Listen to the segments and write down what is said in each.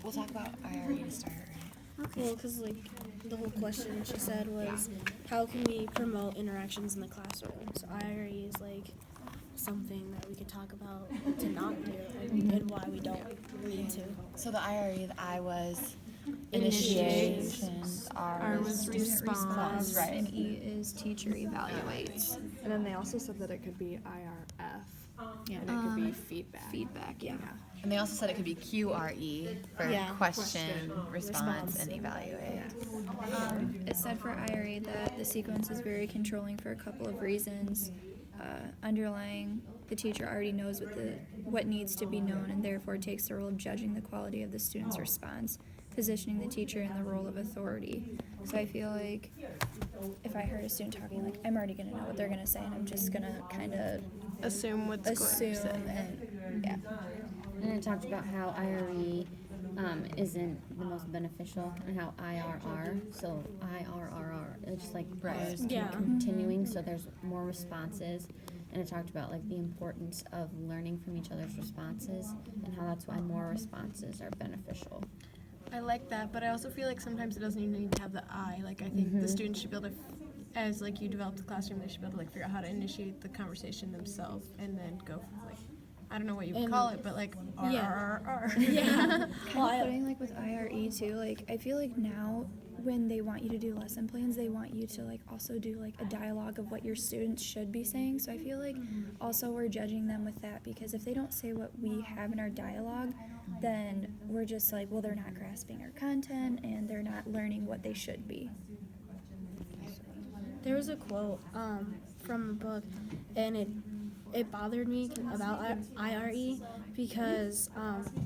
we'll talk about IRE to start. Well, because the whole question she said was, how can we promote interactions in the classroom? So IRE is something that we could talk about to not do and why we don't need to. So the IRE, the I was Initiation. R was response, right. and E is teacher evaluates. And then they also said that it could be IRF, Yeah. and it could be feedback. Feedback, yeah. And they also said it could be QRE for Yeah. question, response, and evaluate. It said for IRA that the sequence is very controlling for a couple of reasons. Underlying, the teacher already knows what needs to be known and therefore takes the role of judging the quality of the student's response, positioning the teacher in the role of authority. So I feel like if I heard a student talking, I'm already going to know what they're going to say, and I'm just going to kind of Assume what's going to assume, say. and yeah. And it talked about how IRE isn't the most beneficial, and how IRR, so IRRR, it's just R's Yeah. continuing, so there's more responses. And it talked about the importance of learning from each other's responses, and how that's why more responses are beneficial. I like that, but I also feel like sometimes it doesn't even need to have the I. I think the students should be able to, as you develop the classroom, they should be able to figure out how to initiate the conversation themselves, and then go I don't know what you would call it, but R, Yeah. R, R, R. Yeah. Kind of putting with IRE too, I feel like now when they want you to do lesson plans, they want you to also do a dialogue of what your students should be saying. So I feel like also we're judging them with that, because if they don't say what we have in our dialogue, then we're just well, they're not grasping our content and they're not learning what they should be. There was a quote from a book, and it bothered me about IRE because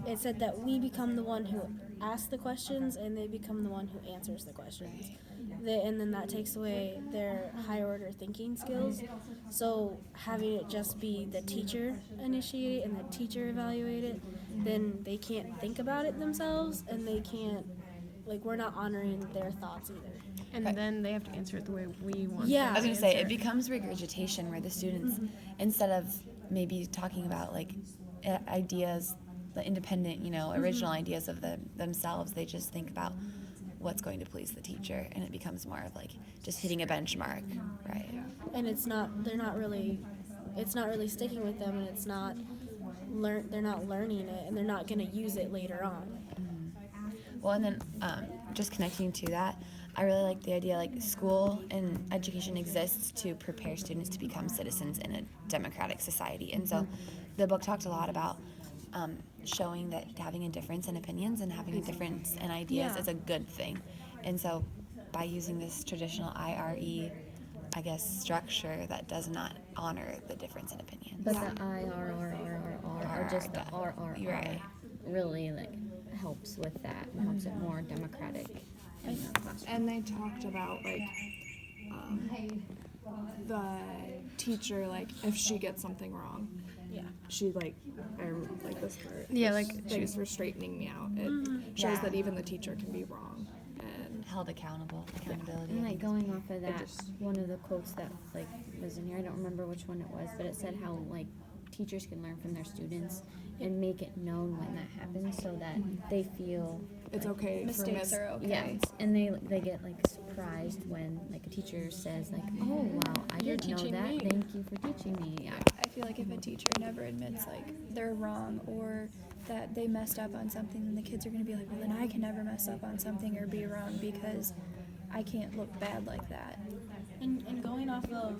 it said that we become the one who asks the questions and they become the one who answers the questions. And then that takes away their higher order thinking skills. So having it just be the teacher initiate it and the teacher evaluate it, then they can't think about it themselves, and they can't, we're not honoring their thoughts either. And then they have to answer it the way we want Yeah. them I was to going to say, answer. it becomes regurgitation where the students, instead of maybe talking about ideas, the independent, original ideas of themselves, they just think about what's going to please the teacher, and it becomes more of just hitting a benchmark, right? And it's not really sticking with them, and it's not they're not learning it, and they're not going to use it later on. Well, and then just connecting to that, I really like the idea school and education exists to prepare students to become citizens in a democratic society. And so the book talked a lot about showing that having a difference in opinions and having a difference in ideas is a good thing. And so by using this traditional IRE, I guess, structure that does not honor the difference in opinions. But the IRRRR, or just the RRR, Right. really helps with that, and helps it more democratic in the classroom. And they talked about the teacher, if she gets something wrong, she I like this part. Yeah, thanks for straightening me out. It shows Yeah. that even the teacher can be wrong. And Held accountability. And going off of that, one of the quotes that was in here, I don't remember which one it was, but it said how teachers can learn from their students and make it known when that happens, so that they feel it's okay Mistakes are okay. yes, and they get surprised when a teacher says oh wow, I You're didn't know teaching that. me. Thank you for teaching me. Yeah. I feel like if a teacher never admits they're wrong or that they messed up on something, then the kids are going to be well, then I can never mess up on something or be wrong because I can't look bad like that. And going off of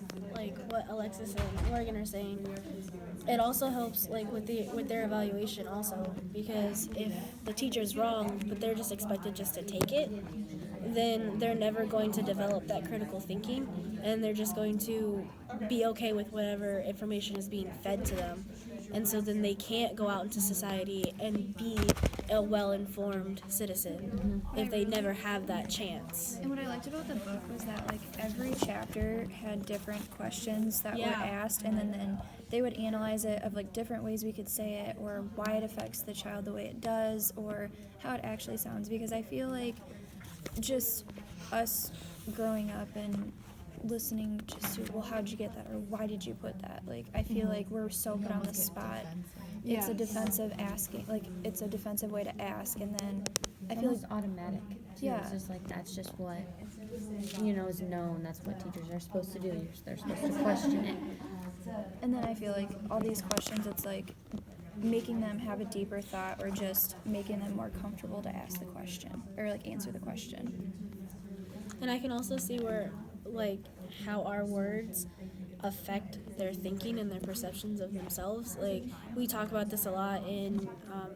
what Alexis and Morgan are saying, it also helps with their evaluation also, because if the teacher's wrong but they're just expected just to take it, then they're never going to develop that critical thinking, and they're just going to be okay with whatever information is being fed to them. And so then they can't go out into society and be a well-informed citizen if they never have that chance. And what I liked about the book was that every chapter had different questions that were asked, and then they would analyze it of different ways we could say it, or why it affects the child the way it does, or how it actually sounds. Because I feel just us growing up and listening just to, well, how'd you get that, or why did you put that? Like, I feel like we're so put on the spot. It's a Yes. defensive asking, like, it's a defensive way to ask, and then I It's feel almost like, automatic. Too. Yeah. It's just like that's just what is known. That's what teachers are supposed to do. They're supposed to question it. and then I feel like all these questions, it's like making them have a deeper thought, or just making them more comfortable to ask the question, or like answer the question. And I can also see where, like, how our words affect their thinking and their perceptions of themselves. Like, we talk about this a lot in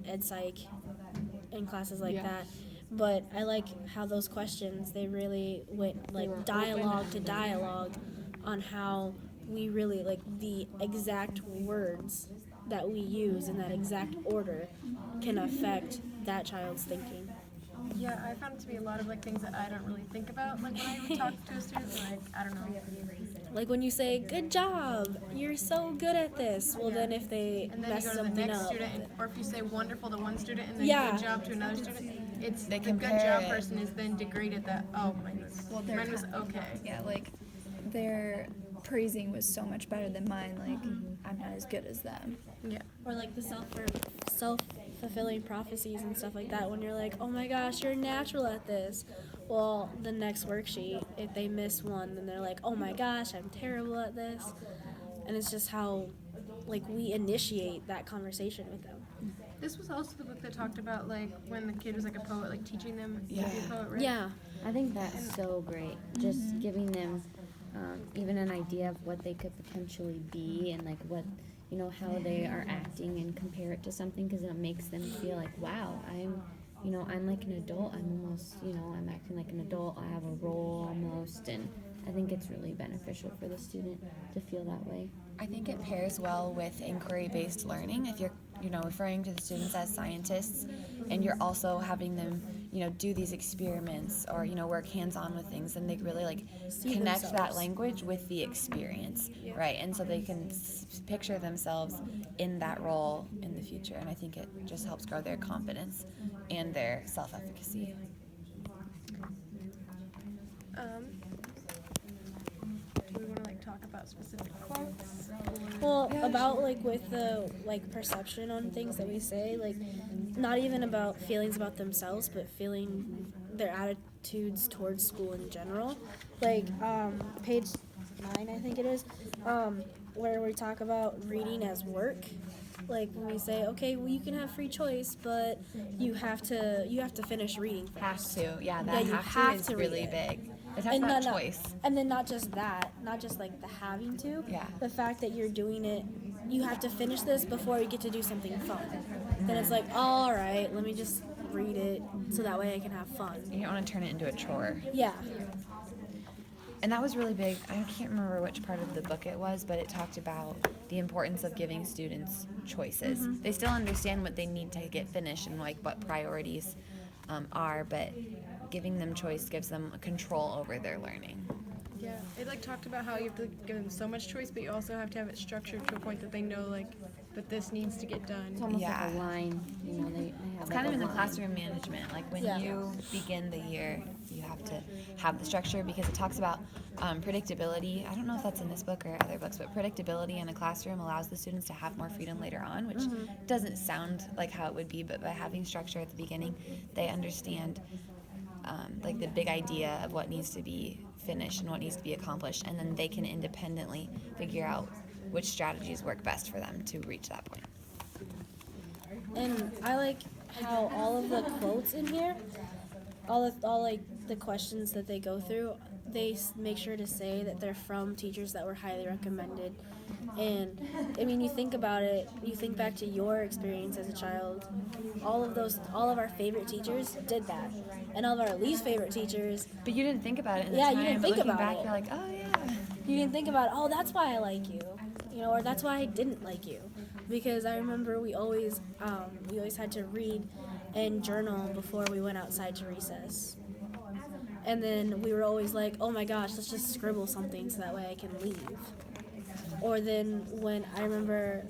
ed psych and classes like Yeah. that. But I like how those questions, they really went, like, were dialogue to dialogue on how we really, like, the exact words that we use in that exact order can affect that child's thinking. Yeah, I found it to be a lot of like things that I don't really think about. Like when I would talk to a student, like I don't know. Like when you say, "Good job, you're so good at this." Well, then if they And then you mess go to the something next up, student, or if you say wonderful to one student and then Yeah. good job to another student, it's They the good compare job it. person is then degraded that, oh, mine was, Well, they're mine was okay. Yeah, like, their praising was so much better than mine, like, I'm not as good as them. Yeah. or like the self-fulfilling prophecies and stuff like that. When you're like, "Oh my gosh, you're natural at this." Well, the next worksheet, if they miss one, then they're like, "Oh my gosh, I'm terrible at this." And it's just how, like, we initiate that conversation with them. This was also the book that talked about like when the kid was like a poet, like teaching them to be Yeah. a poet, right? Yeah. I think that's so great. Just giving them even an idea of what they could potentially be and like what how they are acting and compare it to something because it makes them feel like, wow, I'm like an adult. I'm almost I'm acting like an adult. I have a role almost, and I think it's really beneficial for the student to feel that way. I think it pairs well with inquiry-based learning. If you're, referring to the students as scientists, and you're also having them, do these experiments or work hands-on with things, then they really like See connect that themselves. language with the experience, right? And so they can picture themselves in that role in the future, and I think it just helps grow their confidence and their self-efficacy. Do we want to like talk about specific quotes? Well, about like with the like perception on things that we say, like not even about feelings about themselves, but feeling their attitudes towards school in general. Like page 9, I think it is, where we talk about reading as work. Like when we say, okay, well you can have free choice, but you have to finish reading first. Have to, yeah, Yeah, that you have have to is to read really it. big. It talks And about not- choice. And then not just that, not just like the having to. Yeah. The fact that you're doing it, you have to finish this before you get to do something fun. Then it's like, all right, let me just read it so that way I can have fun. You don't want to turn it into a chore. Yeah. And that was really big. I can't remember which part of the book it was, but it talked about the importance of giving students choices. They still understand what they need to get finished and like what priorities are, but giving them choice gives them control over their learning. Yeah, it like talked about how you have to give them so much choice, but you also have to have it structured to a point that they know like that this needs to get done. It's almost Yeah. like a line. They have It's like kind of a in the line. classroom management. Like when Yeah. you begin the year, you have to have the structure because it talks about predictability. I don't know if that's in this book or other books, but predictability in a classroom allows the students to have more freedom later on, which doesn't sound like how it would be, but by having structure at the beginning, they understand like the big idea of what needs to be finished and what needs to be accomplished, and then they can independently figure out which strategies work best for them to reach that point. And I like how all of the quotes in here, all like the questions that they go through, they make sure to say that they're from teachers that were highly recommended. And I mean, you think about it, you think back to your experience as a child. All of our favorite teachers did that, and all of our least favorite teachers, But you didn't think about it in the Yeah, time, you didn't but think looking about back, it. you're like, oh yeah. you didn't think about, oh, that's why I like you, or that's why I didn't like you, because I remember we always had to read and journal before we went outside to recess. And then we were always like, oh my gosh, let's just scribble something so that way I can leave. Or then when I remember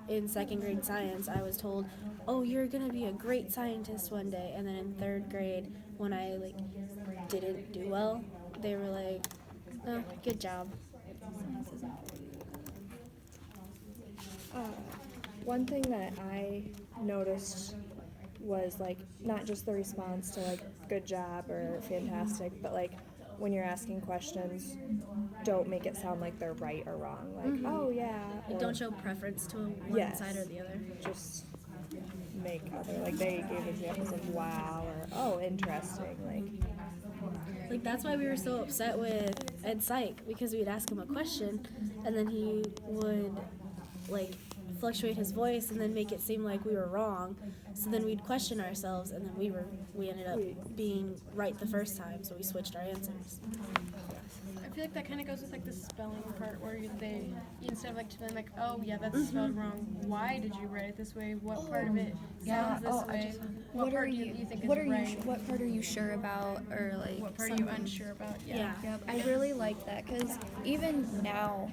in second grade science, I was told, oh, you're going to be a great scientist one day. And then in third grade, when I didn't do well, they were like, Good job. One thing that I noticed was like not just the response to like good job or fantastic, but like when you're asking questions, don't make it sound like they're right or wrong. Like, oh yeah. Like, or don't show preference to one Yes. side or the other. just make other, like they gave examples of wow or oh interesting. Like that's why we were so upset with Ed Psych, because we'd ask him a question and then he would like fluctuate his voice and then make it seem like we were wrong. So then we'd question ourselves and then we ended up being right the first time, so we switched our answers. I feel like that kind of goes with like the spelling part where they instead of like telling like, oh yeah, that's spelled wrong. Why did you write it this way? What part of it sounds this way? What part do you think is right? What part are you sure about, or like What part are you unsure about? Yeah. Yep, I really like that because even now,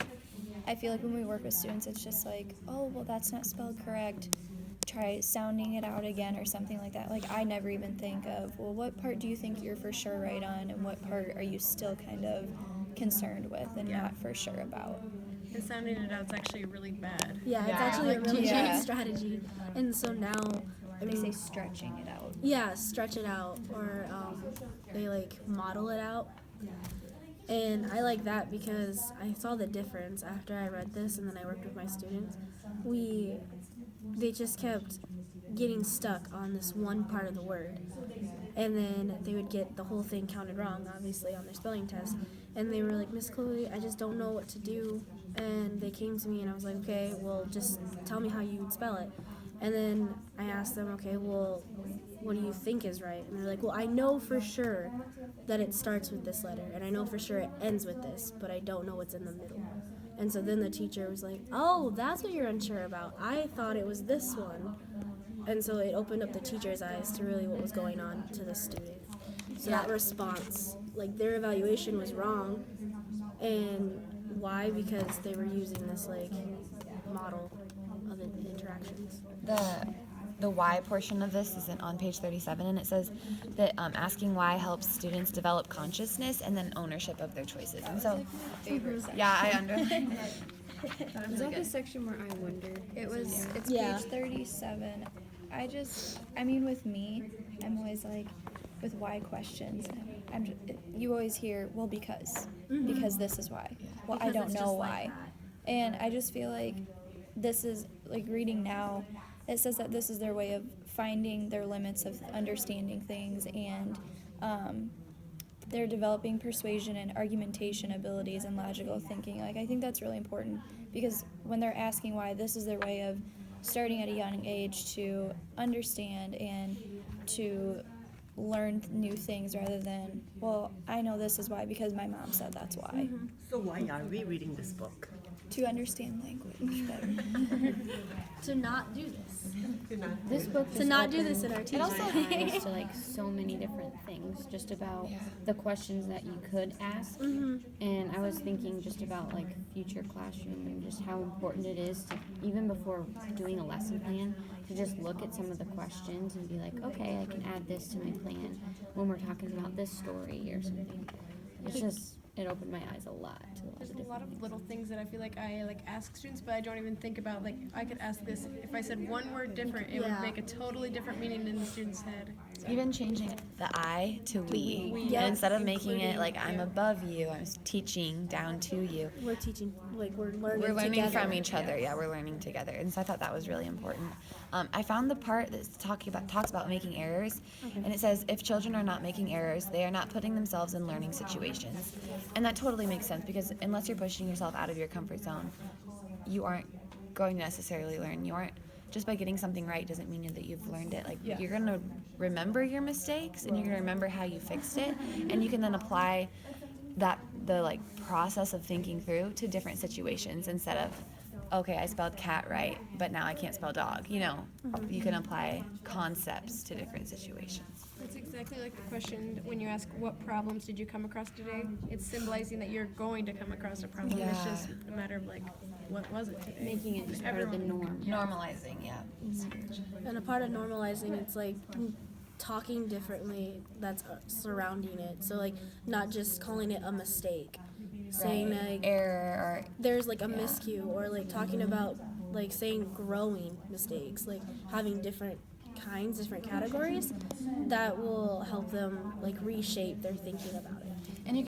I feel like when we work with students, it's just like, oh, well, that's not spelled correct. Try sounding it out again or something like that. Like, I never even think of, well, what part do you think you're for sure right on, and what part are you still kind of concerned with and not for sure about? And sounding it out's actually really bad. Yeah, it's actually a really Yeah. great strategy. And so now, They say stretching it out. yeah, stretch it out, or they like model it out. And I like that because I saw the difference after I read this and then I worked with my students. They just kept getting stuck on this one part of the word. And then they would get the whole thing counted wrong, obviously, on their spelling test. And they were like, Miss Chloe, I just don't know what to do. And they came to me and I was like, okay, well, just tell me how you would spell it. And then I asked them, okay, well, what do you think is right? And they're like, well, I know for sure that it starts with this letter, and I know for sure it ends with this, but I don't know what's in the middle. And so then the teacher was like, oh, that's what you're unsure about. I thought it was this one. And so it opened up the teacher's eyes to really what was going on to the student. So that response, like their evaluation was wrong. And why? Because they were using this like model of interactions. The why portion of this is on page 37, and it says that asking why helps students develop consciousness and then ownership of their choices. And so, yeah, I underlined it. Is that the section where I wondered? It's Yeah. page 37. I mean, with me, I'm always like, with why questions, you always hear, well, because this is why. Well, I Because don't it's know just like why. that. And I just feel like this is, like, reading now, it says that this is their way of finding their limits of understanding things, and they're developing persuasion and argumentation abilities and logical thinking. Like, I think that's really important because when they're asking why, this is their way of starting at a young age to understand and to learn new things rather than, well, I know this is why because my mom said that's why. So why are we reading this book? To understand language better. To not do this. This book To just not do this in our opened teaching. my eyes to like so many different things, just about the questions that you could ask. And I was thinking just about like future classroom and just how important it is to, even before doing a lesson plan, to just look at some of the questions and be like, okay, I can add this to my plan when we're talking about this story or something. It's just, it opened my eyes a lot to a lot There's of a lot different of little things that I feel like I like ask students, but I don't even think about. Like I could ask this if I said one word different, it Yeah. would make a totally different meaning in the student's head. So. Even changing the I to we. Yep. And instead of making it Including, like I'm above you, I'm teaching down to you. We're teaching, like we're learning We're learning together. from each other. Yeah, we're learning together. And so I thought that was really important. I found the part that talks about making errors, and it says if children are not making errors, they are not putting themselves in learning situations. And that totally makes sense because unless you're pushing yourself out of your comfort zone, you aren't going to necessarily learn. You aren't just by getting something right doesn't mean that you've learned it. Like you're gonna remember your mistakes and you're gonna remember how you fixed it, and you can then apply the like process of thinking through to different situations instead of, okay, I spelled cat right, but now I can't spell dog. You know, you can apply concepts to different situations. It's exactly like the question when you ask what problems did you come across today? It's symbolizing that you're going to come across a problem. It's Yeah. just a matter of like, what was it today? making it just part of the norm. Normalizing, yeah. And a part of normalizing, it's like talking differently that's surrounding it. So like not just calling it a mistake, saying Right. like error there's like a miscue, or like talking about like saying growing mistakes, like having different different categories that will help them like reshape their thinking about it. and you